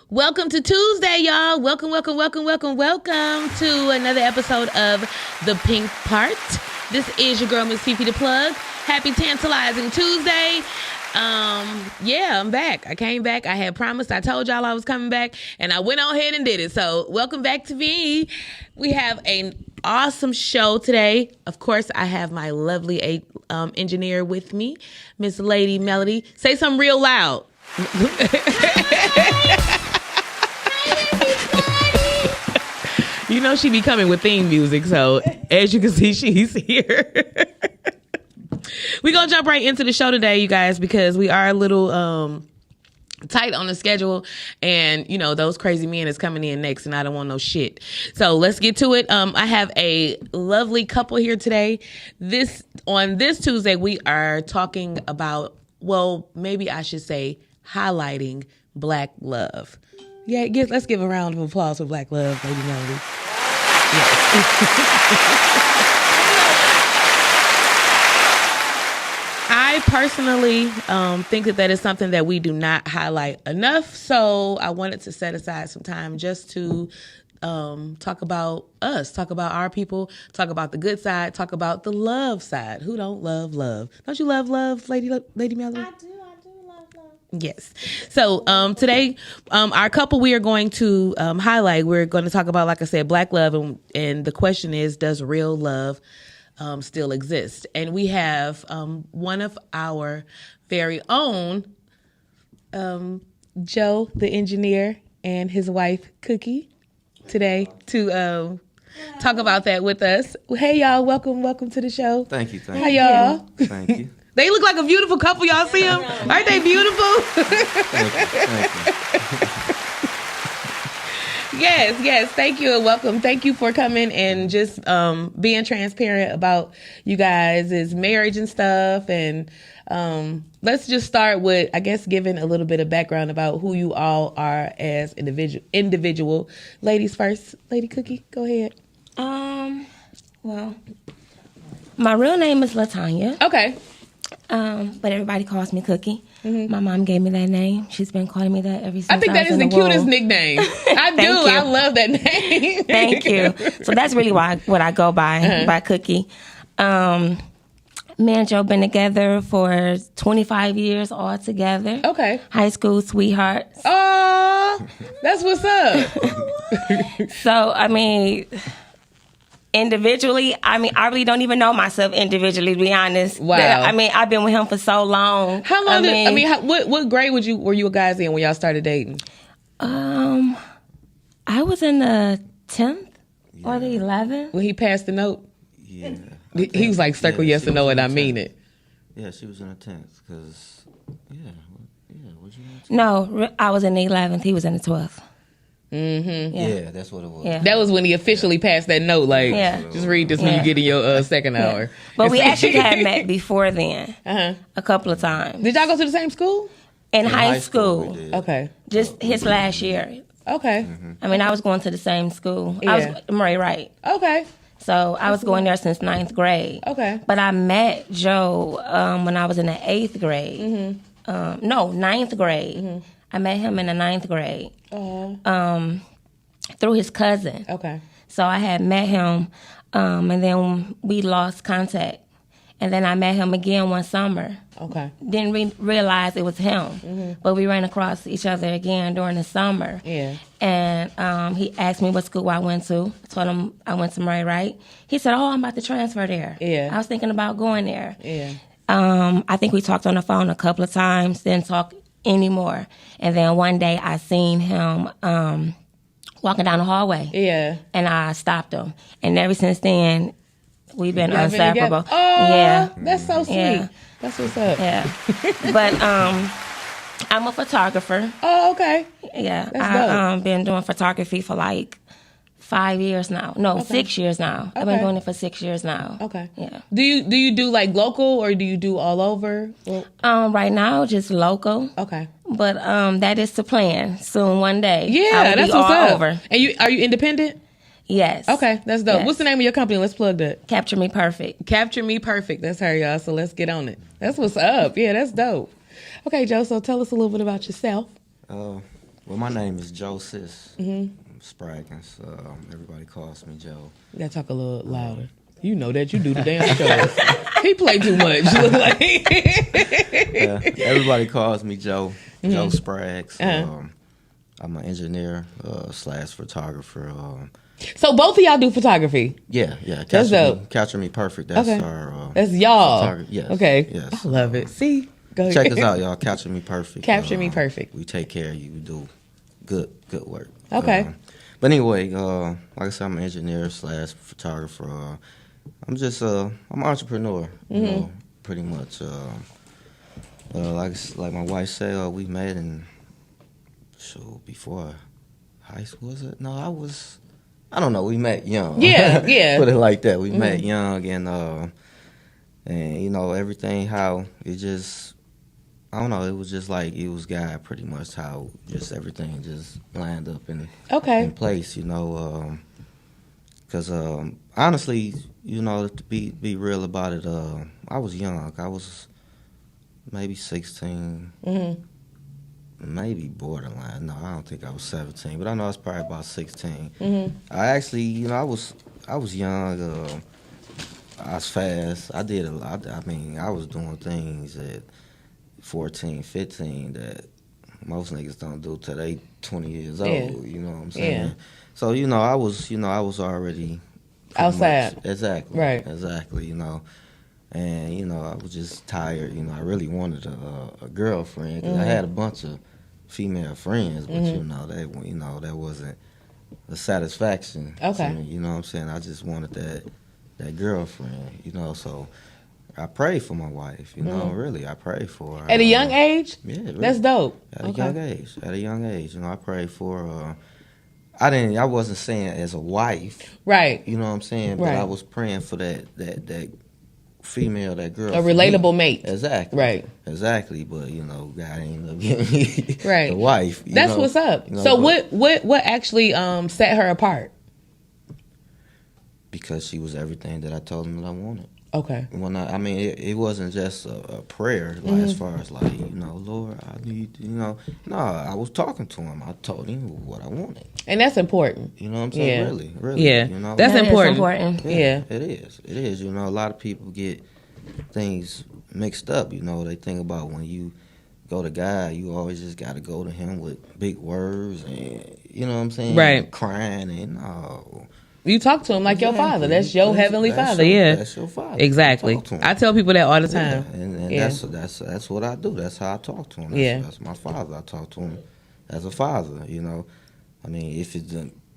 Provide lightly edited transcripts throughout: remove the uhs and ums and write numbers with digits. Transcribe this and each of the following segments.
Welcome to Tuesday, y'all. Welcome to another episode of The Pink Part. This is your girl, Miss Fifi the Plug. Happy Tantalizing Tuesday. I'm back. I came back. I had promised. I told y'all I was coming back, and I went on ahead and did it. So welcome back to me. We have an awesome show today. Of course, I have my lovely engineer with me, Miss Lady Melody. Say something real loud. You know she be coming with theme music, so as you can see, she's here. We're going to jump right into the show today, you guys, because we are a little tight on the schedule, and, you know, those crazy men is coming in next, and I don't want no shit. So let's get to it. I have a lovely couple here today. On this Tuesday, we are talking about, well, maybe I should say highlighting Black love. Yeah, let's give a round of applause for Black love, Lady Melody. Yes. I personally think that is something that we do not highlight enough. So I wanted to set aside some time just to talk about us, talk about our people, talk about the good side, talk about the love side. Who don't love love? Don't you love love, Lady Melody? I do love love. Yes. So today, our couple we are going to highlight, we're going to talk about, like I said, Black love. And the question is, does real love still exist? And we have one of our very own, Joe, the engineer, and his wife, Cookie, today to talk about that with us. Hey, y'all. Welcome to the show. Thank you. How y'all? Thank you. They look like a beautiful couple. Y'all see them? Aren't they beautiful? Thank you. Yes. Thank you and welcome. Thank you for coming and just being transparent about you guys' marriage and stuff. And let's just start with, I guess, giving a little bit of background about who you all are as individual. Ladies first. Lady Cookie, go ahead. Well, my real name is LaTanya. Okay. But everybody calls me Cookie. Mm-hmm. My mom gave me that name. She's been calling me that ever since. I think that is the cutest nickname. I do. You. I love that name. Thank you. So that's really what I go by Cookie. Me and Joe been together for 25 years all together. Okay. High school sweethearts. Oh, that's what's up. So, I mean, individually, I really don't even know myself individually, to be honest. Wow. I've been with him for so long. How long what grade were you guys in when y'all started dating? I was in the 10th or the 11th. When he passed the note? Yeah. He was like, circle yes or no, and I mean it. Yeah, she was in the 10th, because, was you in the 10th? No, I was in the 11th. He was in the 12th. Mm-hmm. Yeah, that's what it was. Yeah. That was when he officially passed that note. Like, just read this when you get in your second hour. But we actually had met before then, a couple of times. Did y'all go to the same school? In high school. Okay. Just his last year. Okay. Mm-hmm. I was going to the same school. Yeah. I was Murray Wright. Okay. So I was going there since 9th grade. Okay. But I met Joe when I was in the 8th grade. Mm-hmm. 9th grade. Mm-hmm. I met him in the 9th grade through his cousin. Okay. So I had met him, and then we lost contact. And then I met him again one summer. Okay. Didn't realize it was him, but we ran across each other again during the summer. Yeah. And he asked me what school I went to. I told him I went to Murray Wright. He said, "Oh, I'm about to transfer there." Yeah. I was thinking about going there. Yeah. I think we talked on the phone a couple of times, didn't talk anymore. And then one day I seen him walking down the hallway. Yeah. And I stopped him. And ever since then, we've been inseparable. Oh, yeah. That's so sweet. Yeah. That's what's up. Yeah. But I'm a photographer. Oh, okay. Yeah. That's I've been doing photography for like 5 years now. No, 6 years now. I've been doing it for 6 years now. Okay. Yeah. Do you do like local or do you do all over? Right now, just local. Okay. But that is the plan. Soon, one day. Yeah, I will that's be what's all up. over. And are you independent? Yes. Okay, that's dope. Yes. What's the name of your company? Let's plug that. Capture Me Perfect. Capture Me Perfect. That's her, y'all. So let's get on it. That's what's up. Yeah, that's dope. Okay, Joe, so tell us a little bit about yourself. Well, Well, my name is Joe Sis. Spraggins. Everybody calls me Joe. You gotta talk a little louder. You know that you do the damn shows. He play too much. Look like. Everybody calls me Joe. Joe Spraggs. I'm an engineer slash photographer. So both of y'all do photography. Yeah. That's dope. Capture Me Perfect. That's Okay. our. That's y'all. photography. Yes. Okay. Yes. I love it. See, go ahead. Check us out, y'all. Capture Me Perfect. Capture Me Perfect. We take care of you. We do good work. Okay. But anyway, like I said, I'm an engineer slash photographer. I'm just I'm an entrepreneur. You know, pretty much. Like my wife said, we met in before high school. Was it? No, I don't know. We met young. Yeah. Put it like that. We met young, and you know everything. How it just, I don't know. It was just like it was God, pretty much. How just everything just lined up in place. You know, because honestly, you know, to be real about it, I was young. I was maybe 16. Maybe borderline. No, I don't think I was 17, but I know I was probably about 16. I actually, you know, I was young. I was fast. I did a lot. I mean, I was doing things at 14, 15 that most niggas don't do till they 20 years old. You know what I'm saying? Yeah. So you know, I was already outside. Exactly. Right. Exactly. You know. And you know, I was just tired. You know, I really wanted a girlfriend because I had a bunch of female friends, but you know, that wasn't the satisfaction. Okay. To me, you know what I'm saying? I just wanted that girlfriend. You know, so I prayed for my wife. You know, really, I prayed for her At a young age? Yeah, really. That's dope. At a young age, you know, I prayed for her. I wasn't saying as a wife, Right. you know what I'm saying, but Right. I was praying for that female, that girl. A relatable mate. Exactly. Right. Exactly. But you know, God ain't up giving me Right. the wife. That's what's up. You know, So but what actually set her apart? because she was everything that I told him that I wanted. Okay. When I mean, it wasn't just a prayer, like, as far as like, you know, Lord, I need, you know. No, I was talking to him. I told him what I wanted. And that's important. You know what I'm saying? Yeah. Really. Yeah. You know, That's That is important. Yeah. It is. You know, a lot of people get things mixed up. You know, they think about when you go to God, you always just got to go to Him with big words and, you know what I'm saying? Right. Crying and no. You talk to him like your father. That's your heavenly That's father. That's your father. Exactly. Talk to him. I tell people that all the time. Yeah, and Yeah. that's what I do. That's how I talk to him. That's my father. I talk to him as a father. You know, I mean, if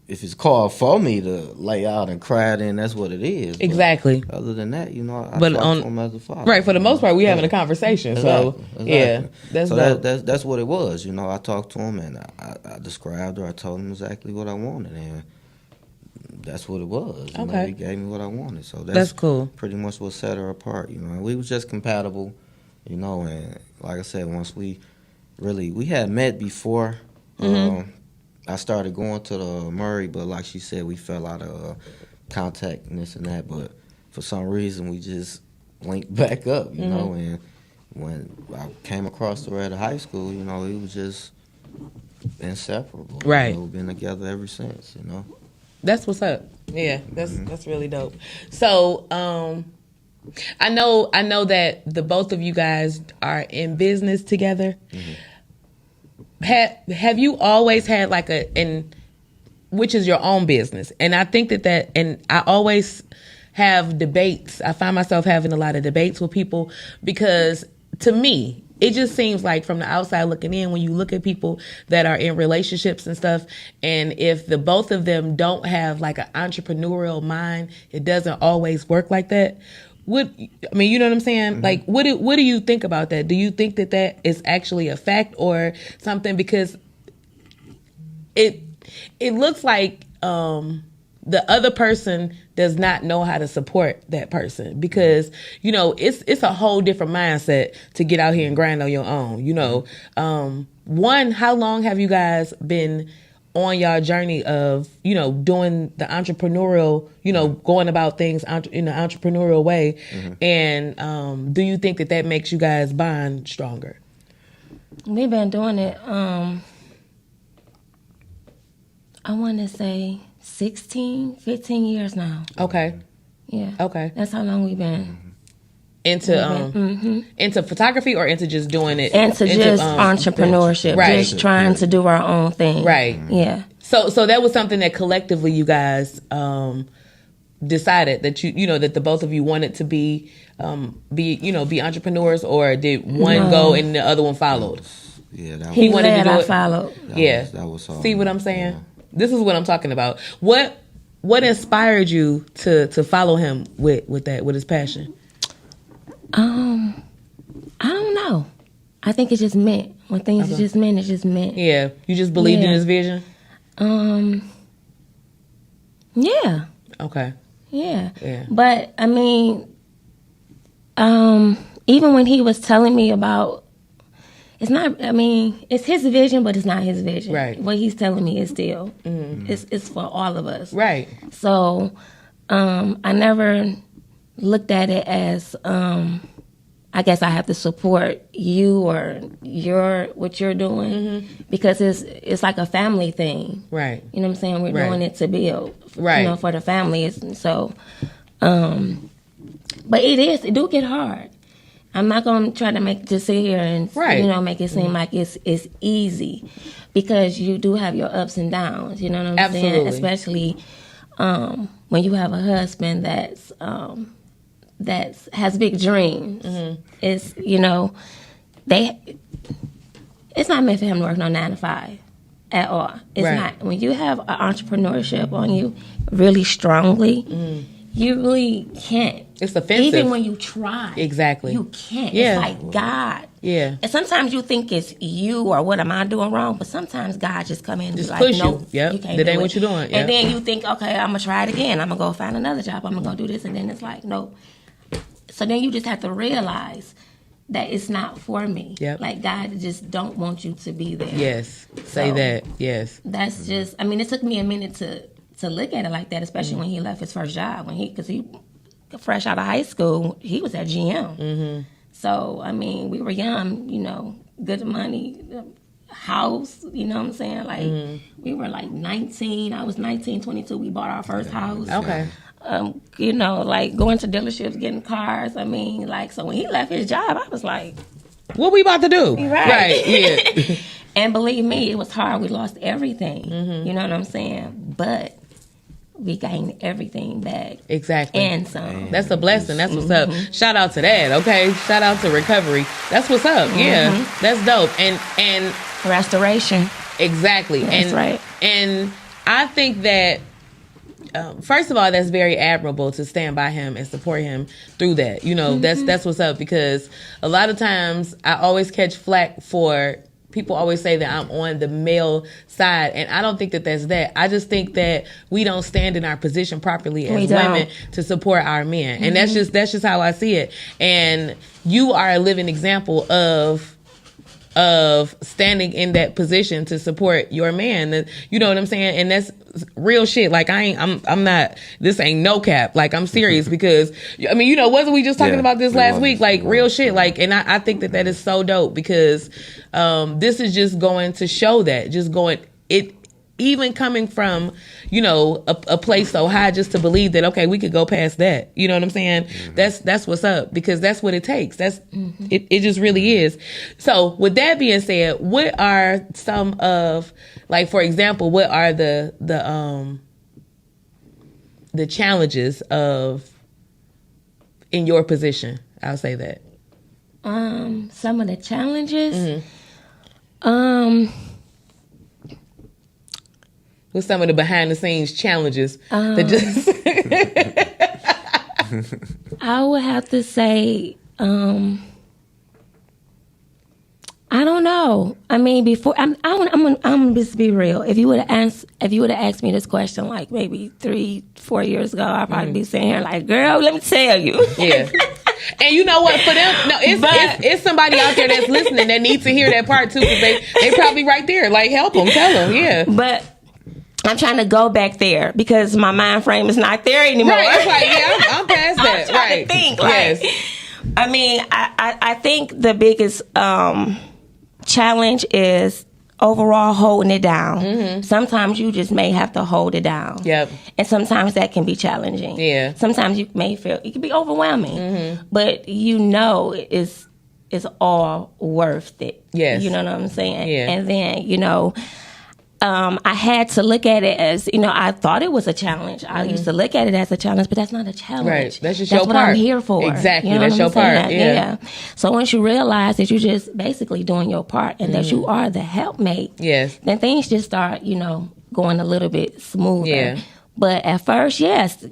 it's called for me to lay out and cry, then that's what it is. But Exactly. other than that, you know, I But talk to him as a father. Right. For the most part, we having a conversation. So Exactly. yeah, that's so dope. that's what it was. You know, I talked to him and I described her. I told him exactly what I wanted, and that's what it was. You know, he gave me what I wanted. So That's cool. Pretty much what set her apart. You know, and we was just compatible. You know, and like I said, once we had met before. I started going to the Murray, but like she said, we fell out of contact and this and that. But for some reason, we just linked back up, you know. And when I came across her at a high school, you know, it was just inseparable. Right. You know, we've been together ever since, you know. That's what's up. Yeah, that's really dope. So, I know that the both of you guys are in business together. Have you always had like which is your own business? And I think that and I always have debates. I find myself having a lot of debates with people because to me, it just seems like from the outside looking in, when you look at people that are in relationships and stuff, and if the both of them don't have like an entrepreneurial mind, it doesn't always work like that. You know what I'm saying? Like, what do you think about that? Do you think that is actually a fact or something? Because it looks like the other person does not know how to support that person because, you know, it's a whole different mindset to get out here and grind on your own. You know, one, how long have you guys been on your journey of, you know, doing the entrepreneurial, you know, going about things in an entrepreneurial way? And do you think that makes you guys bond stronger? We've been doing it I want to say 16, 15 years now. Okay. Yeah. Okay. That's how long we've been. Into photography or into just doing it? Into just entrepreneurship. Right. Just trying to do our own thing. Right. Yeah. So that was something that collectively you guys decided that that the both of you wanted to be entrepreneurs, or did one go and the other one followed? Yeah, that He was, wanted to led, do I it. followed. that was all. See what I'm saying? This is what I'm talking about. What inspired you to follow him with his passion? I don't know. I think it's just meant. When things are just meant, it's just meant. Yeah, you just believed in Yeah. his vision. Yeah. Okay. Yeah. Yeah. But I mean, even when he was telling me about, it's not. I mean, it's his vision, but it's not his vision. Right. What he's telling me is still, it's for all of us. Right. So, I never looked at it as, I guess I have to support you or what you're doing, because it's like a family thing. Right. You know what I'm saying? We're Right. doing it to build, Right. for the families. And so, but it do get hard. I'm not going to try to sit here and, Right. make it seem like it's easy, because you do have your ups and downs. You know what I'm Absolutely. saying? Especially when you have a husband that's has big dreams. It's it's not meant for him to work no 9 to 5 at all. It's Right. not. When you have an entrepreneurship on you really strongly, you really can't. It's offensive. Even when you try, Exactly. you can't. Yeah. It's like God. Yeah. And sometimes you think it's you or what am I doing wrong, but sometimes God just come in and Just be like, push you. nope, Yep. you can't That do ain't it. what you're doing. Yep. And then you think, okay, I'm gonna try it again. I'm gonna go find another job. I'm gonna go do this, and then it's like, nope. So then you just have to realize that it's not for me. Yep. Like God just don't want you to be there. Yes. Say So- that. Yes. That's just. I mean, it took me a minute to look at it like that, especially when he left his first job. Because he fresh out of high school, he was at GM. So I mean, we were young, good money, house. You know what I'm saying? Like we were like 19. I was 19, 22. We bought our first house. Okay. Like going to dealerships, getting cars. I mean, like, so when he left his job, I was like, What we about to do? Right. Yeah. and believe me, it was hard. We lost everything. You know what I'm saying? But we gained everything back. Exactly. And some. That's a blessing. That's what's up. Shout out to that. Okay. Shout out to recovery. That's what's up. Yeah. That's dope. And Restoration. exactly. That's and right. And I think that first of all, that's very admirable to stand by him and support him through that. That's what's up, because a lot of times I always catch flack for people always say that I'm on the male side, and I don't think that that's that. I just think that we don't stand in our position properly as women to support our men, and that's just how I see it. And you are a living example of standing in that position to support your man. You know what I'm saying? And that's real shit. Like I'm not, this ain't no cap. Like I'm serious, because I mean, wasn't we just talking about this last week? Like real shit. Like, and I think that is so dope, because this is just going to show that, even coming from, a place so high, just to believe that, okay, we could go past that. You know what I'm saying? That's what's up, because that's what it takes. That's it just really is. So with that being said, what are some of, like, for example, what are the challenges in your position? I'll say that. Some of the challenges. What's some of the behind the scenes challenges that just I would have to say, I don't know. I mean, before I'm gonna just be real. If you would have asked me this question like maybe 3-4 years ago, I'd probably be sitting here like, "Girl, let me tell you." Yeah. And you know what? For them, no, it's somebody out there that's listening that needs to hear that part too, because they probably right there. Like, help them, tell them, yeah. But I'm trying to go back there because my mind frame is not there anymore. Right, it's like, yeah, I'm past that. I'm trying Right. to think. Yes. Like, I mean, I think the biggest challenge is overall holding it down. Sometimes you just may have to hold it down. Yep. And sometimes that can be challenging. Yeah. Sometimes you may feel it can be overwhelming, but you know it's all worth it. Yes. You know what I'm saying? Yeah. And then, you know, I had to look at it as, you know, I thought it was a challenge. I used to look at it as a challenge, but that's not a challenge. Right. That's just your what part. I'm here for. Exactly. You know That's what your I'm saying? part. Yeah. So once you realize that you're just basically doing your part and that you are the helpmate, Yes. then things just start, you know, going a little bit smoother. Yeah. But at first, yes,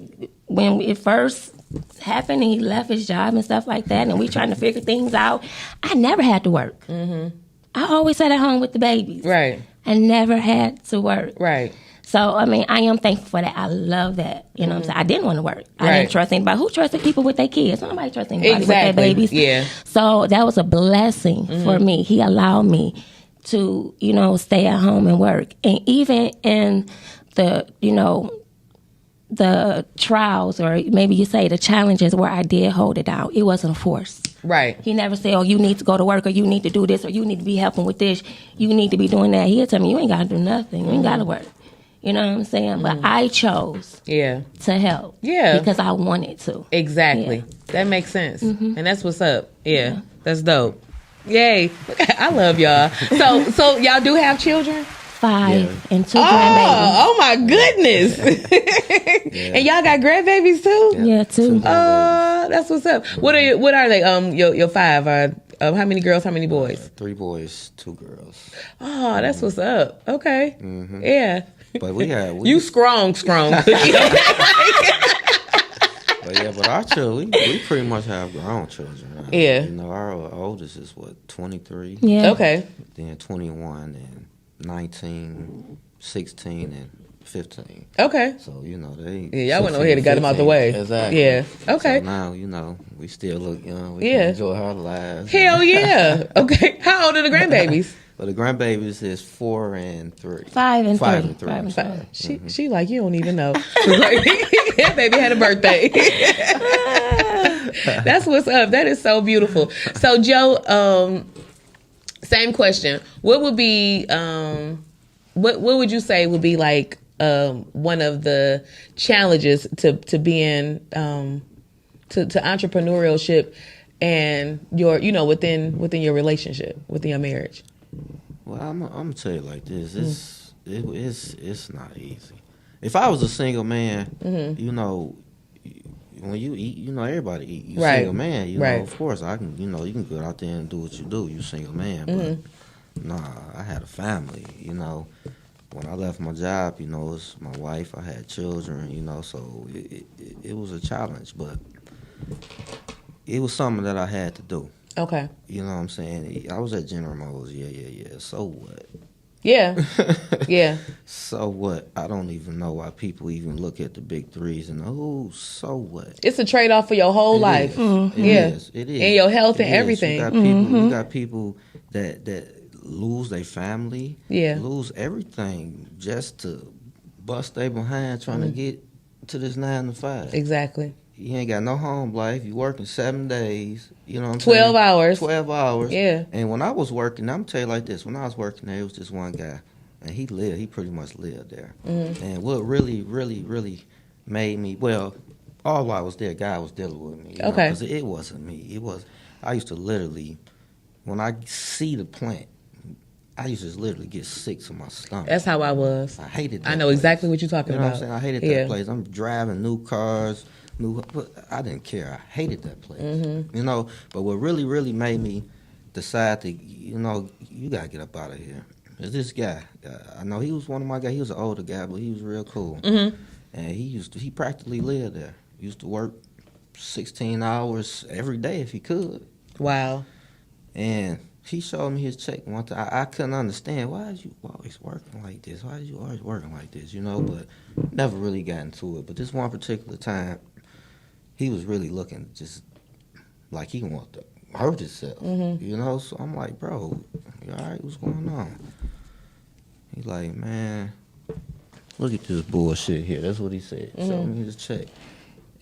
when it first happened and he left his job and stuff like that, and we trying to figure things out, I never had to work. I always sat at home with the babies. Right. I never had to work. Right. So, I mean, I am thankful for that. I love that. You know what I'm saying? I didn't want to work. I Right. didn't trust anybody. Who trusted people with their kids? Nobody trusts anybody with Exactly. their babies. Yeah. So that was a blessing for me. He allowed me to, you know, stay at home and work. And even in the, you know, the trials, or maybe you say the challenges where I did hold it down, it wasn't forced. Right. He never said, oh, you need to go to work, or you need to do this, or you need to be helping with this, you need to be doing that. He'll tell me, you ain't got to do nothing. You ain't got to work. You know what I'm saying? But I chose Yeah. to help. Yeah. Because I wanted to. Exactly. Yeah. That makes sense. And that's what's up. Yeah. That's dope. Yay. I love y'all. So y'all do have children? 5 and 2 grandbabies. Oh my goodness. And y'all got grandbabies too? Yeah, 2. That's what's up. What are they? Your 5 are how many girls, how many boys? 3 boys, 2 girls. Oh, that's what's up. Okay. Yeah. But we had You strong. but our children, we pretty much have grown children. Right? Yeah. You know, our oldest is 23. Yeah. Okay. Then 21 and 19, 16 and 15. Okay. So, you know, they... Yeah, y'all went ahead and got them out the way. Exactly. Yeah. Okay. So now, you know, we still look young. We Yeah. can enjoy our lives. Hell yeah. Okay. How old are the grandbabies? But the grandbabies is 4 and 3. 5 and 3. 5 and 3. 5 and 3. She like, you don't even know. Like, that baby had a birthday. That's what's up. That is so beautiful. So Joe, same question. What would be what would you say would be like one of the challenges to being to entrepreneurship and your, you know, within your relationship, within your marriage? Well, I'm gonna tell you like this. It's not easy. If I was a single man, you know, when you eat, you know, everybody eat. You Right. single man, you Right. know. Of course, I can. You know, you can go out there and do what you do. You single man, but nah, I had a family. You know, when I left my job, you know, it was my wife. I had children. You know, so it was a challenge, but it was something that I had to do. Okay. You know what I'm saying? I was at General Motors. Yeah. So what? Yeah. Yeah. So what? I don't even know why people even look at the big threes and so what? It's a trade off for your whole life. It Yeah. is. It is. And your health and It is. everything. You got people that lose their family, Yeah. lose everything just to bust their behind trying to get to this 9 to 5. Exactly. You ain't got no home life. You working 7 days. You know what I'm 12 saying? hours. 12 hours. Yeah. And when I was working, I'm tell you like this. When I was working there, it was just one guy, and he pretty much lived there. And what really, really, really made me, well, all while I was there, guy was dealing with me. Okay. Because it wasn't me. I used to literally, when I see the plant, I used to just literally get sick to my stomach. That's how I was. I hated that I know place. exactly what you're talking You know about. what I'm saying? I hated that place. I'm driving new cars, but I didn't care. I hated that place. You know, but what really, really made me decide to, you know, you got to get up out of here. Is this guy. I know he was one of my guys. He was an older guy, but he was real cool. And he practically lived there. He used to work 16 hours every day if he could. Wow. And he showed me his check one time. I couldn't understand, why is you always working like this? Why is you always working like this? You know, but never really got into it. But this one particular time, he was really looking just like he wanted to hurt himself. You know, so I'm like, bro, you all right? What's going on? He's like, man, look at this bullshit here. That's what he said. Show me his check.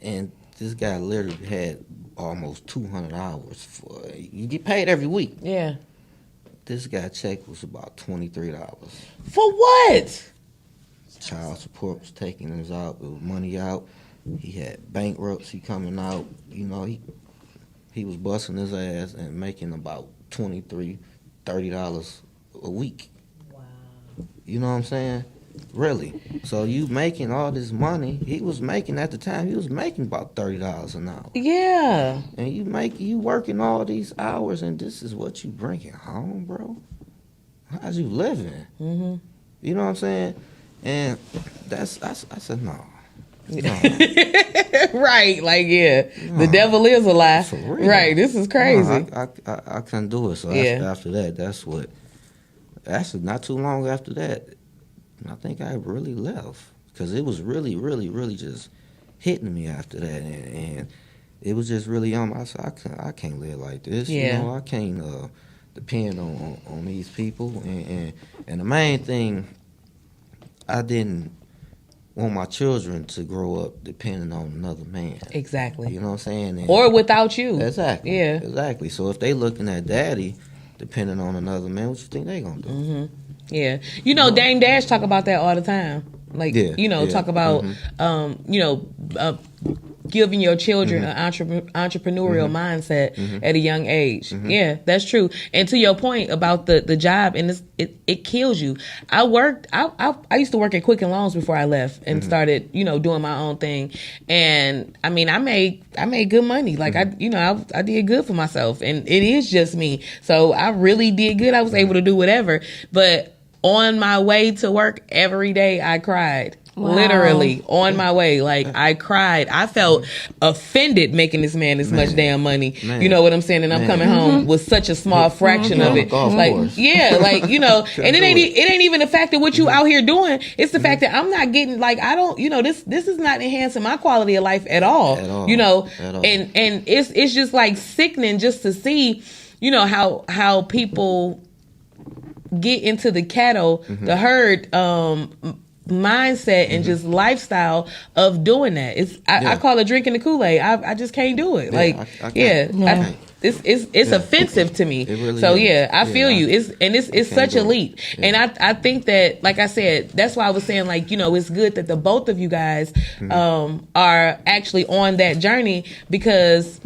And this guy literally had almost 200 hours for. You get paid every week. Yeah. this guy check was about $23. For what? Child support was taking his out. It was money out. He had bankruptcy coming out. You know, he was busting his ass and making about $23, $30 a week. Wow. You know what I'm saying? Really. So you making all this money. He was making, at the time, he was making about $30 an hour. Yeah. And you working all these hours, and this is what you bringing home, bro? How's you living? Mm-hmm. You know what I'm saying? And I said, no. Right, like, yeah, the devil is a lie. For real. Right, this is crazy. No, I couldn't do it. So after that, that's not too long after that, I think I really left. Because it was really, really, really just hitting me after that. And it was just really I said, I can't live like this. Yeah. You know, I can't depend on these people. And the main thing, I didn't want my children to grow up depending on another man. Exactly. You know what I'm saying? And Or without you. exactly. Yeah. Exactly. So if they looking at daddy depending on another man, what you think they gonna do? Mm-hmm. Yeah. You know, Dame Dash talk about that all the time. Like, talk about, giving your children an entrepreneurial mindset at a young age. Yeah, that's true. And to your point about the job, and it kills you. I used to work at Quicken Loans before I left and started, doing my own thing. And I mean, I made good money. Like I did good for myself, and it is just me. So I really did good. I was able to do whatever. But on my way to work every day, I cried. Wow. Literally on my way, like I cried. I felt offended making this man this much damn money. Man. You know what I'm saying? And I'm coming home with such a small fraction of it. Like, yeah, like and it ain't even the fact that what you out here doing. It's the fact that I'm not getting, like, I don't, this is not enhancing my quality of life at all. At all. And it's just like sickening just to see, how people get into the cattle, the herd, mindset and just lifestyle of doing that. I call it drinking the Kool-Aid. I just can't do it. It's offensive to me. It really so is. I feel you. It's such a leap. Yeah. And I think that, like I said, that's why I was saying, like, it's good that the both of you guys are actually on that journey, because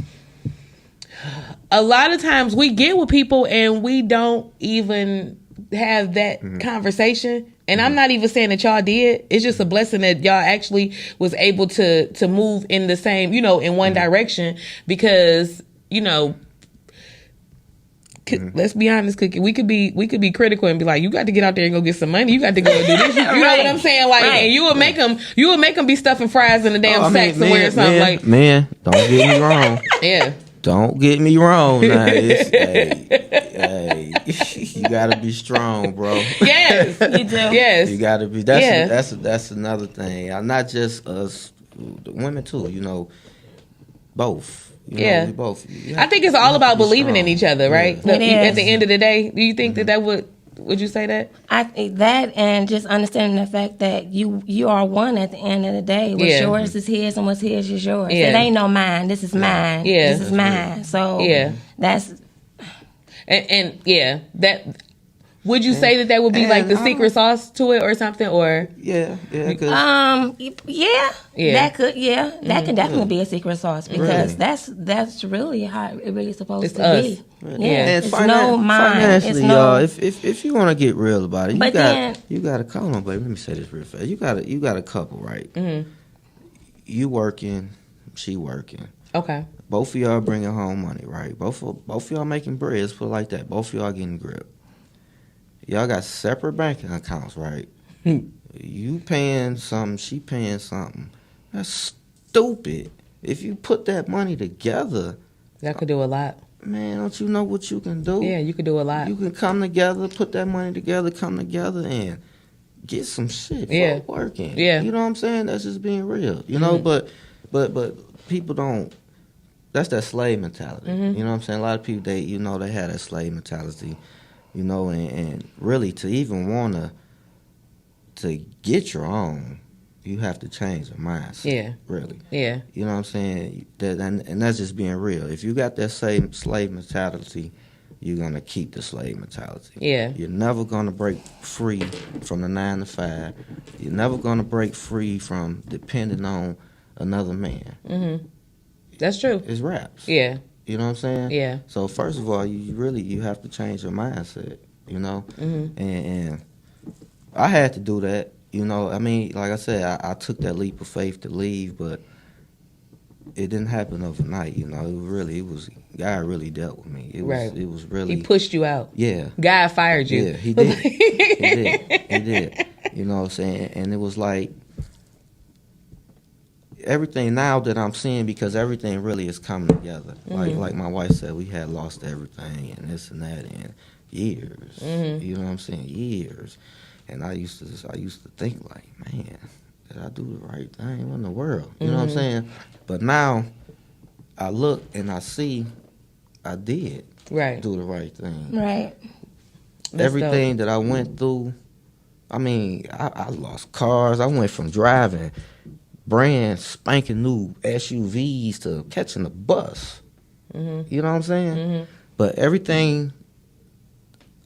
a lot of times we get with people and we don't even have that conversation. And I'm not even saying that y'all did. It's just a blessing that y'all actually was able to move in the same, in one direction, because, let's be honest, Cookie, we could be critical and be like, you got to get out there and go get some money. You got to go and do this. You know what I'm saying? Like, and you would make them be stuffing fries in the damn sack somewhere or something. Like, man, don't get me wrong. Yeah. Don't get me wrong. Now, hey, you gotta be strong, bro. Yes, you do. Yes, you gotta be. That's another thing. Not just us, the women too. Both. We both. I think it's all about believing in each other, right? Yeah. At the end of the day, do you think that would you say that? I think that, and just understanding the fact that you are one at the end of the day. What's yours is his, and what's his is yours. Yeah. It ain't no mine. This is mine. Yeah. This is mine. So that's and that. Would you say that would be like the secret sauce to it or something, or yeah? That could definitely be a secret sauce, because that's really how it really supposed to be. Yeah, it's no mine. It's no. If you want to get real about it, you got to call on, baby. Let me say this real fast. You got a couple, right? Mm-hmm. You working, she working. Okay. Both of y'all bringing home money, right? Both of y'all making bread. Let's put it like that. Both of y'all getting grip. Y'all got separate banking accounts, right? You paying something, she paying something. That's stupid. If you put that money together, that could do a lot. Man, don't you know what you can do? Yeah, you could do a lot. You can come together, put that money together, and get some shit working. Yeah. You know what I'm saying? That's just being real. But people don't. That's that slave mentality. You know what I'm saying? A lot of people, they have that slave mentality. And really, to even want to get your own, you have to change your mindset. Yeah. Really. Yeah. You know what I'm saying? And that's just being real. If you got that same slave mentality, you're gonna keep the slave mentality. Yeah. You're never gonna break free from the 9 to 5. You're never gonna break free from depending on another man. That's true. It's raps. Yeah. You know what I'm saying? Yeah. So first of all, you have to change your mindset. You know, and I had to do that. You know, I mean, like I said, I took that leap of faith to leave, but it didn't happen overnight. You know, it was God really dealt with me. It was really He pushed you out. Yeah. God fired you. Yeah, he did. He did. You know what I'm saying? And it was like everything now that I'm seeing, because everything really is coming together. Like my wife said, we had lost everything and this and that in years. You know what I'm saying? Years. And I used to think like, man, did I do the right thing? What in the world? You know what I'm saying? But now I look and I see I did do the right thing. Right. Everything that I went through, I mean, I lost cars. I went from driving brand spanking new SUVs to catching a bus. You know what I'm saying? But everything,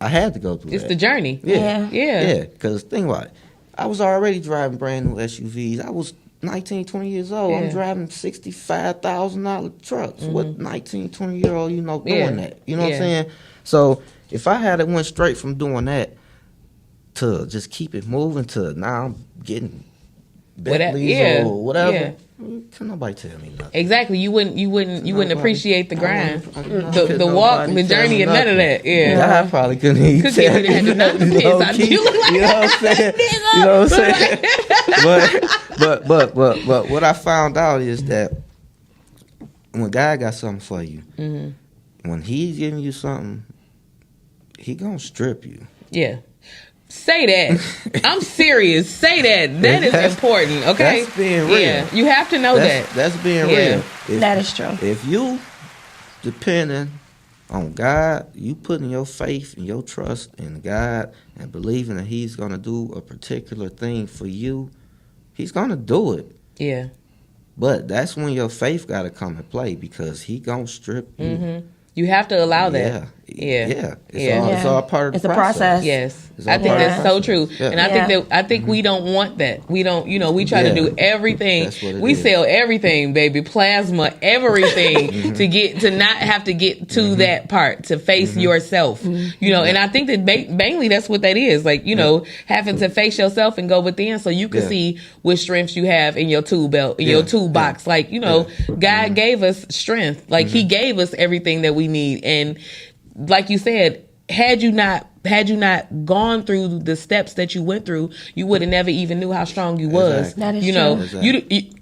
I had to go through It's that. the journey. Yeah. Yeah. Because think about it. I was already driving brand new SUVs. I was 19, 20 years old. I'm driving $65,000 trucks. What 19, 20-year-old, doing that? You know what I'm saying? So if I had went straight from doing that to just keep it moving to now I'm getting Bentleys or whatever, can nobody tell me nothing. Exactly. You wouldn't appreciate the grind, the walk, nobody the tell journey, me and none of nothing. that. Yeah. I probably couldn't even Cookie tell would have had to knock the you piss know, out of you. Like, you know what I'm saying? You know what I'm saying? But what I found out is that when God got something for you, when He's giving you something, He gonna strip you. Yeah. Say that. I'm serious. Say that. That is important. Okay. That's being real. Yeah. You have to know that. That's being Yeah. real. That is true. If you depending on God, you putting your faith and your trust in God and believing that He's gonna do a particular thing for you, He's gonna do it. Yeah. But that's when your faith gotta come and play, because He gonna strip you. You have to allow that. Yeah. It's all part of the It's a process. Yes, It's I all think part of that's the so process. true, Yeah. and I think we don't want that. We don't, we try to do everything. That's what it we is. sell everything, baby, plasma, everything to not have to get to that part, to face yourself. And I think that mainly that's what that is. Like having to face yourself and go within, so you can see what strengths you have in your tool belt, in your toolbox. Like God gave us strength. Like He gave us everything that we need, and like you said, had you not gone through the steps that you went through, you would have never even knew how strong you was. Exactly. That is true.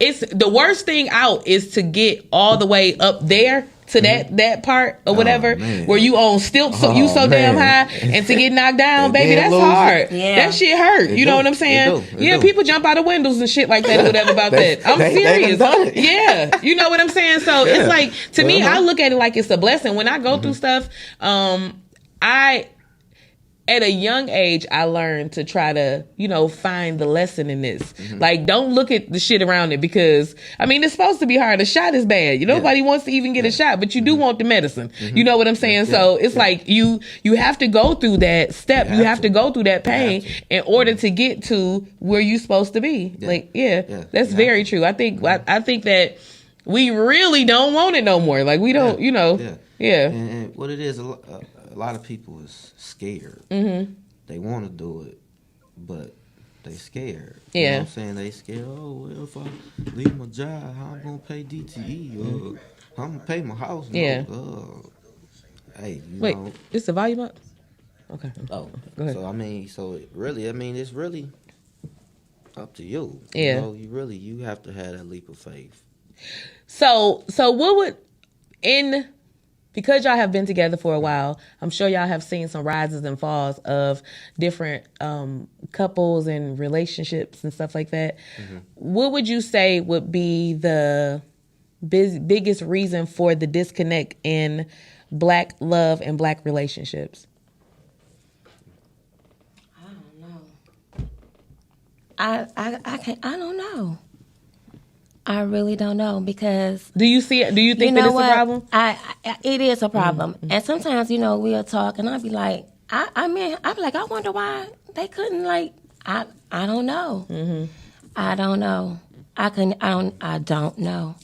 It's the worst thing out is to get all the way up there to that part or whatever, man. where you on stilts, so you so damn high, and to get knocked down, And baby, then that's lose it. hard. Yeah. That shit hurt. It You know do. what I'm saying? It do. People jump out of windows and shit like that or whatever about that. I'm They serious. done done it. Yeah, you know what I'm saying? So it's like, to me, I look at it like it's a blessing. When I go through stuff, at a young age, I learned to try to, find the lesson in this. Like, don't look at the shit around it, because, it's supposed to be hard. A shot is bad. Nobody wants to even get a shot, but you do want the medicine. You know what I'm saying? So it's like you have to go through that step. You have to go through that pain in order to get to where you're supposed to be. Like, that's very true. I think that we really don't want it no more. Like, we don't, And what it is, a lot of people is scared. They want to do it, but they scared. You know what I'm saying? They scared. Oh, well, if I leave my job, how I'm gonna pay DTE? Or I'm gonna pay my house. Yeah. Hey, Wait, is the volume up? Okay. Oh, Go ahead. So it's really up to you. Yeah. You have to have that leap of faith. So what would, because y'all have been together for a while, I'm sure y'all have seen some rises and falls of different couples and relationships and stuff like that. What would you say would be the biggest reason for the disconnect in Black love and Black relationships? I don't know. I don't know. I really don't know because Do you see it? Do you think that it's a problem? It is a problem, and sometimes we'll talk, and I'll be like, I mean, I'll be like, I wonder why they couldn't I don't know. I don't know. I don't know.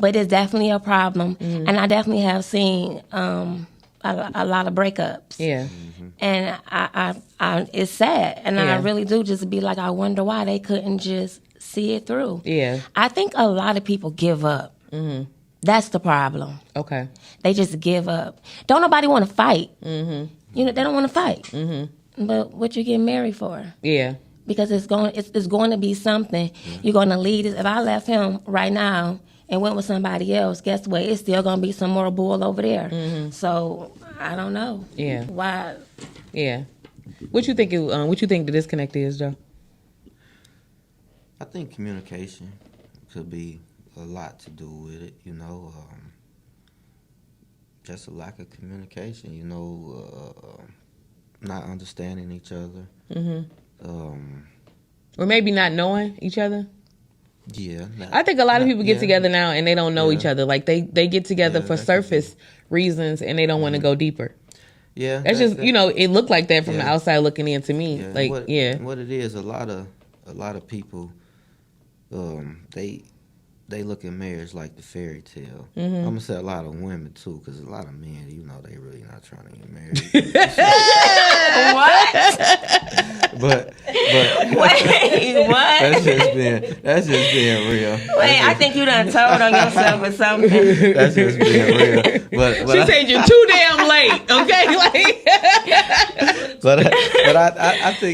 But it's definitely a problem, and I definitely have seen a lot of breakups. Yeah. And I it's sad, and I really do just be like, I wonder why they couldn't just see it through. Yeah. I think a lot of people give up. That's the problem. Okay. They just give up. Don't nobody want to fight. They don't want to fight. But what you getting married for? Yeah. Because it's going to be something. You're going to lead it. If I left him right now and went with somebody else, guess what? It's still going to be some more bull over there. So I don't know. Yeah. Why? Yeah. What you think? What you think the disconnect is, Joe? I think communication could be a lot to do with it. Just a lack of communication. Not understanding each other. Or maybe not knowing each other. Yeah. I think a lot of people get together now and they don't know each other. Like they get together for surface reasons and they don't want to go deeper. Yeah. That's just it looked like that from the outside looking in to me. Yeah. What it is, a lot of people, they look at marriage like the fairy tale. I'm gonna say a lot of women too, because a lot of men, they really not trying to get married. What? but Wait, what? that's just being real. Wait, I think you done told on yourself or something. That's just being real. But She said you're too damn late. Okay,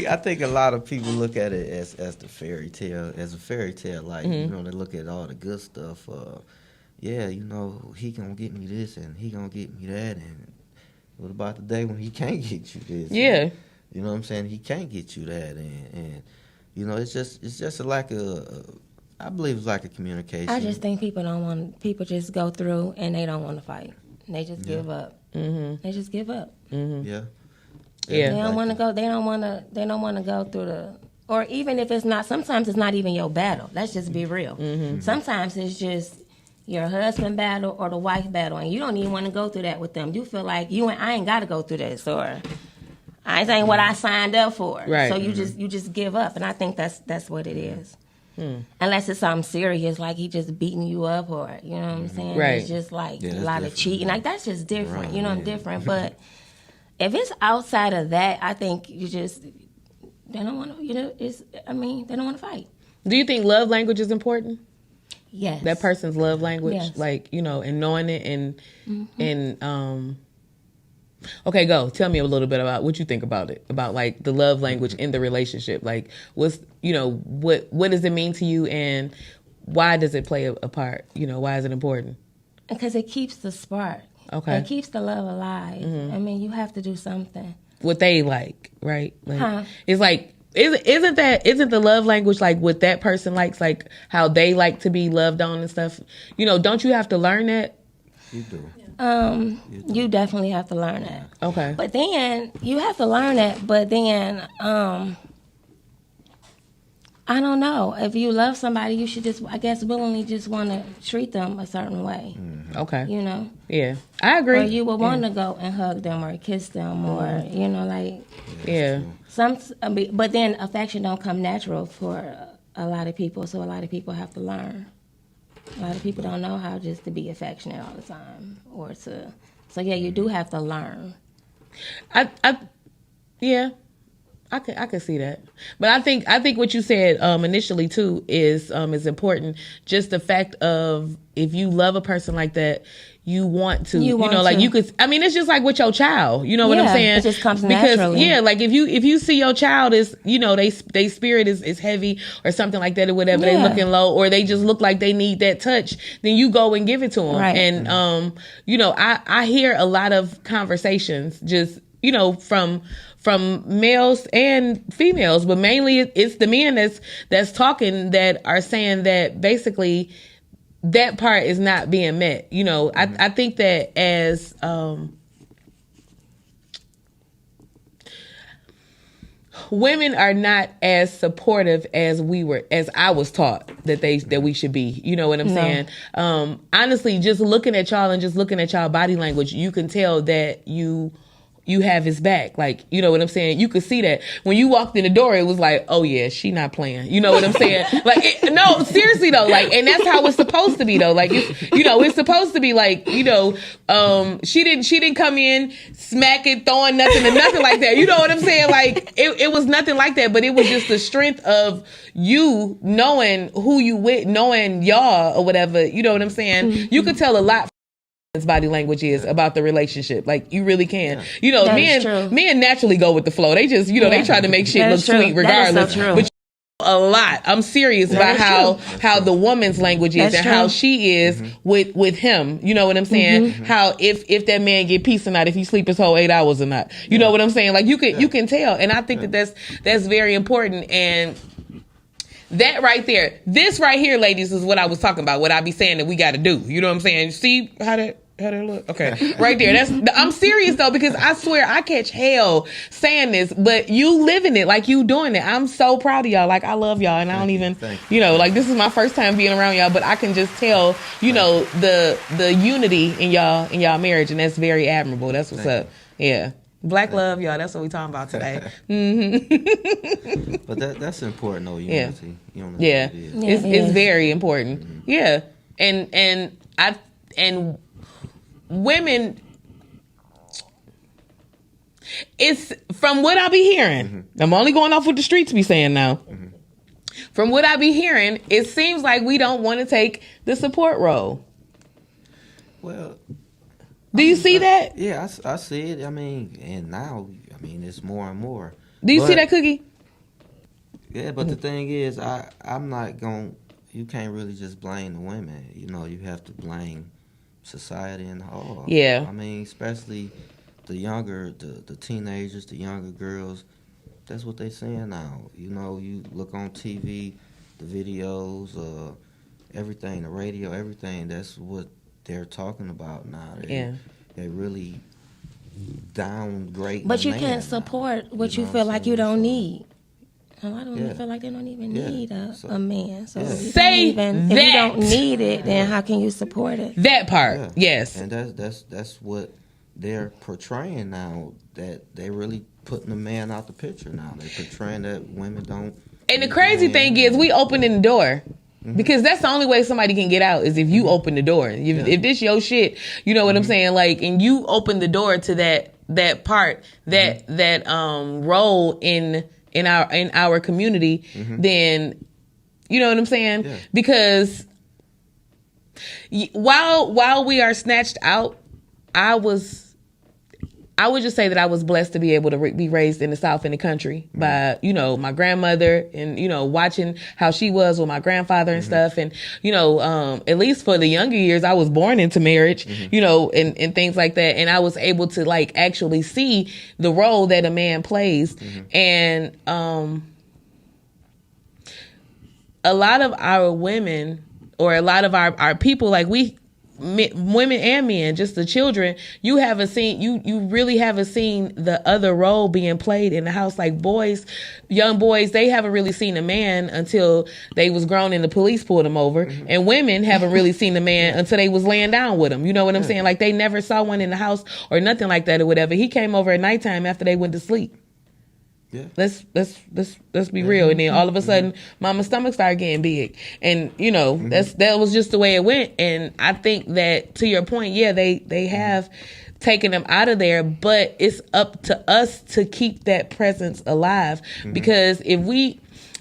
I think a lot of people look at it as the fairy tale, like they look at all the good stuff. He gonna get me this and he gonna get me that, and what about the day when he can't get you this? Yeah. You know what I'm saying? He can't get you that, and it's just a lack of. I believe it's lack of communication. I just think people just go through and they don't want to fight. They just give up. They just give up. Yeah. They don't want to go. They don't want to go through the. Or even if it's not. Sometimes it's not even your battle. Let's just be real. Sometimes it's just your husband battle or the wife battle, and you don't even want to go through that with them. You feel like I ain't got to go through this, or I ain't what I signed up for. Right. So you just give up, and I think that's what it is. Unless it's something serious, like he just beating you up, or you know what I'm saying. Right. It's just like a lot of different. cheating. Like that's just different. Right, different. But if it's outside of that, I think they don't want to. They don't want to fight. Do you think love language is important? Yes. That person's love language, Yes. and knowing it, and okay, go tell me a little bit about what you think about it, about like the love language in the relationship. Like, what does it mean to you, and why does it play a part? Why is it important? Because it keeps the spark. Okay. It keeps the love alive. You have to do something. What they like, right? Like, Huh. It's like. Isn't the love language like what that person likes, like how they like to be loved on and stuff? Don't you have to learn that? You do. You definitely have to learn that. Okay. But then you have to learn that. But then I don't know. If you love somebody, you should just, I guess, willingly just want to treat them a certain way. Okay. Yeah, I agree. Or you would want to go and hug them or kiss them or Yeah. But then affection don't come natural for a lot of people, so a lot of people have to learn. A lot of people don't know how just to be affectionate all the time, so you do have to learn. I could see that, but I think what you said initially too is important. Just the fact of if you love a person like that, you want to, you could. I mean, it's just like with your child. You know what I'm saying? It just comes naturally. Yeah, like if you see your child is, they spirit is heavy or something like that or whatever, they looking low or they just look like they need that touch, then you go and give it to them. Right. And I hear a lot of conversations just from males and females, but mainly it's the men that's talking that are saying that basically that part is not being met. I think that as women are not as supportive as I was taught that we should be. You know what I'm saying? Honestly, just looking at y'all and just looking at y'all body language, you can tell that you have his back. Like, you know what I'm saying? You could see that. When you walked in the door, it was like, oh yeah, she not playing. You know what I'm saying? Like, no, seriously though, like, and that's how it's supposed to be though. Like, it's supposed to be like, she didn't come in smacking, throwing nothing and nothing like that. You know what I'm saying? Like, it was nothing like that, but it was just the strength of you knowing who you with, knowing y'all or whatever. You know what I'm saying? Mm-hmm. You could tell a lot body language is about the relationship. Like, you really can. Men naturally go with the flow. They just, they try to make shit look sweet regardless. But a lot. I'm serious about how the woman's language is and how she is with him. You know what I'm saying? Mm-hmm. How if that man get peace or not, if he sleep his whole 8 hours or not. You know what I'm saying? Like, you can tell. And I think that's very important. And that right there, this right here, ladies, is what I was talking about. What I be saying that we got to do. You know what I'm saying? See how that look? Okay, right there. I'm serious though, because I swear I catch hell saying this, but you living it, like you doing it. I'm so proud of y'all. Like, I love y'all, and I don't even, like, this is my first time being around y'all, but I can just tell, the unity in y'all marriage, and that's very admirable. That's what's up. Yeah. Black love, y'all. That's what we talking about today. Mm-hmm. But that's important, though. Unity. Yeah. It's very important. Mm-hmm. Yeah, and women. It's from what I be hearing. Mm-hmm. I'm only going off what the streets be saying now. Mm-hmm. From what I be hearing, it seems like we don't want to take the support role. Well. Do you see that? Yeah, I see it. I mean, and now, it's more and more. Do you see that, Cookie? Yeah, but the thing is, I'm not going, you can't really just blame the women. You have to blame society in whole. Yeah. Especially the younger, the teenagers, the younger girls. That's what they saying now. You look on TV, the videos, everything, the radio, everything, that's what they're talking about now. They really downgrade. But you can't support what you feel like you don't need. A lot of women feel like they don't even need a man. So if you don't need it, then how can you support it? That part, yes. And that's what they're portraying now. That they really putting the man out the picture now. They're portraying that women don't. And the crazy thing is, we opening the door. Mm-hmm. Because that's the only way somebody can get out is if you open the door. If this your shit, you know what I'm saying? Like, and you open the door to that part, that role in our community, then you know what I'm saying? Yeah. Because while we are snatched out, I would just say that I was blessed to be able to be raised in the South in the country by, my grandmother and, watching how she was with my grandfather and stuff. And, at least for the younger years, I was born into marriage, and things like that. And I was able to like actually see the role that a man plays. And, a lot of our women or a lot of our people, like women and men, just the children, you really haven't seen the other role being played in the house. Like young boys, they haven't really seen a man until they was grown and the police pulled them over. And women haven't really seen the man until they was laying down with him. You know what I'm saying? Like, they never saw one in the house or nothing like that or whatever. He came over at nighttime after they went to sleep. Yeah. Let's be real. And then all of a sudden, mama's stomach started getting big. And, that was just the way it went. And I think that, to your point, they have taken them out of there, but it's up to us to keep that presence alive. Because if we,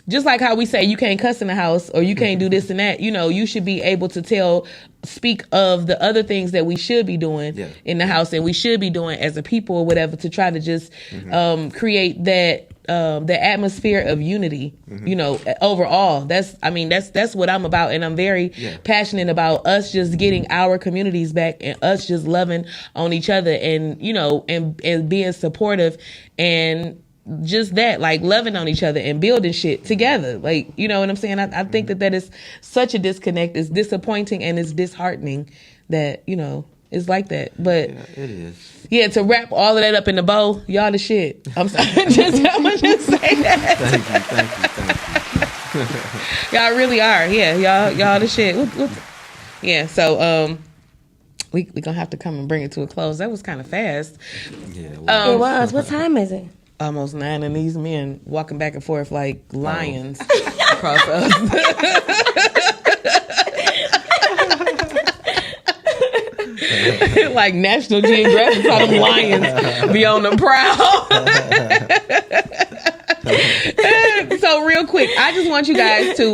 just like how we say you can't cuss in the house or you can't do this and that, you should be able to speak of the other things that we should be doing in the house and we should be doing as a people or whatever, to try to just create that the atmosphere of unity, overall. That's what I'm about. And I'm very passionate about us just getting our communities back and us just loving on each other and, and being supportive and just that, like loving on each other and building shit together. Like, you know what I'm saying? I think that is such a disconnect. It's disappointing and it's disheartening that, It's like that. But Yeah, it is. yeah, to wrap all of that up in the bow, y'all the shit. I'm sorry. I'm gonna just say that. Thank you. Y'all really are. Yeah, y'all the shit. Yeah, so we gonna have to come and bring it to a close. That was kind of fast. Yeah. Well, It was. What time is it? Almost 9, and these men walking back and forth like lions across us. Like National Geographic saw them lions be on the prowl. So real quick, I just want you guys to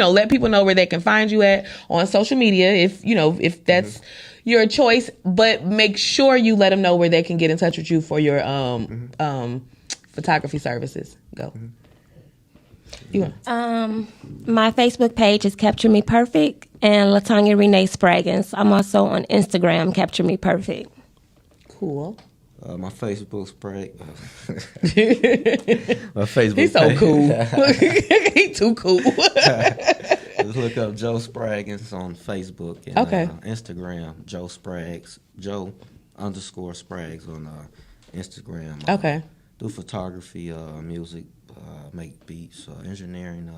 let people know where they can find you at on social media, if that's your choice, but make sure you let them know where they can get in touch with you for your photography services. Go. You want? My Facebook page is Capture Me Perfect and Latanya Renee Spraggins. I'm also on Instagram, Capture Me Perfect. Cool. my Facebook sprag. My Facebook. He's so page. cool. He too cool. Just look up Joe Spraggins on Facebook and Okay. Instagram. Joe Sprags. Joe_Sprags on Instagram. Okay. Do photography, music, make beats, engineering,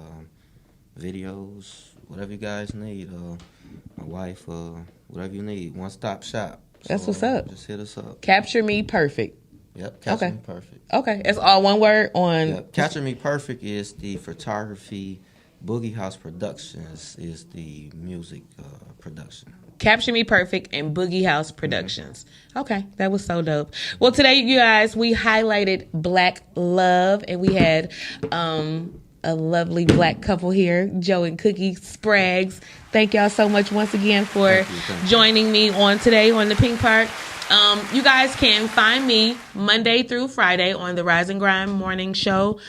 videos, whatever you guys need. My wife, whatever you need. One stop shop. That's what's up. Just hit us up. Capture Me Perfect. Yep. Capture Okay. Me Perfect. Okay. It's all one word on. Yep. Capture Me Perfect is the photography. Boogie House Productions is the music production. Capture Me Perfect and Boogie House Productions. Okay, that was so dope. Well, today, you guys, we highlighted Black love, and we had a lovely Black couple here, Joe and Cookie Sprags. Thank y'all so much once again for Thank you. joining me on today on the Pink Park. You guys can find me Monday through Friday on the Rise and Grind morning show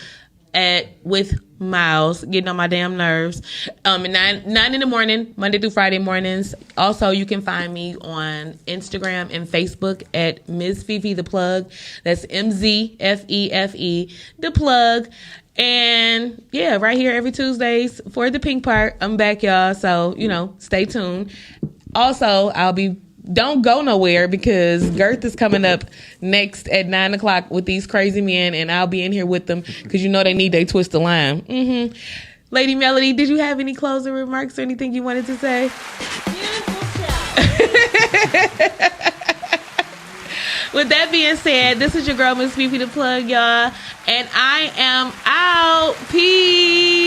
with Miles, getting on my damn nerves. At 9 in the morning, Monday through Friday mornings. Also, you can find me on Instagram and Facebook at Ms. Fifi the Plug. That's MZFEFE the Plug. And yeah, right here every Tuesdays for the Pink Park. I'm back, y'all. So, stay tuned. Also, don't go nowhere because Girth is coming up next at 9 o'clock with these crazy men, and I'll be in here with them because they need their twist of lime. Lady Melody, did you have any closing remarks or anything you wanted to say? With that being said, this is your girl, Miss Fifi the Plug, y'all, and I am out. Peace.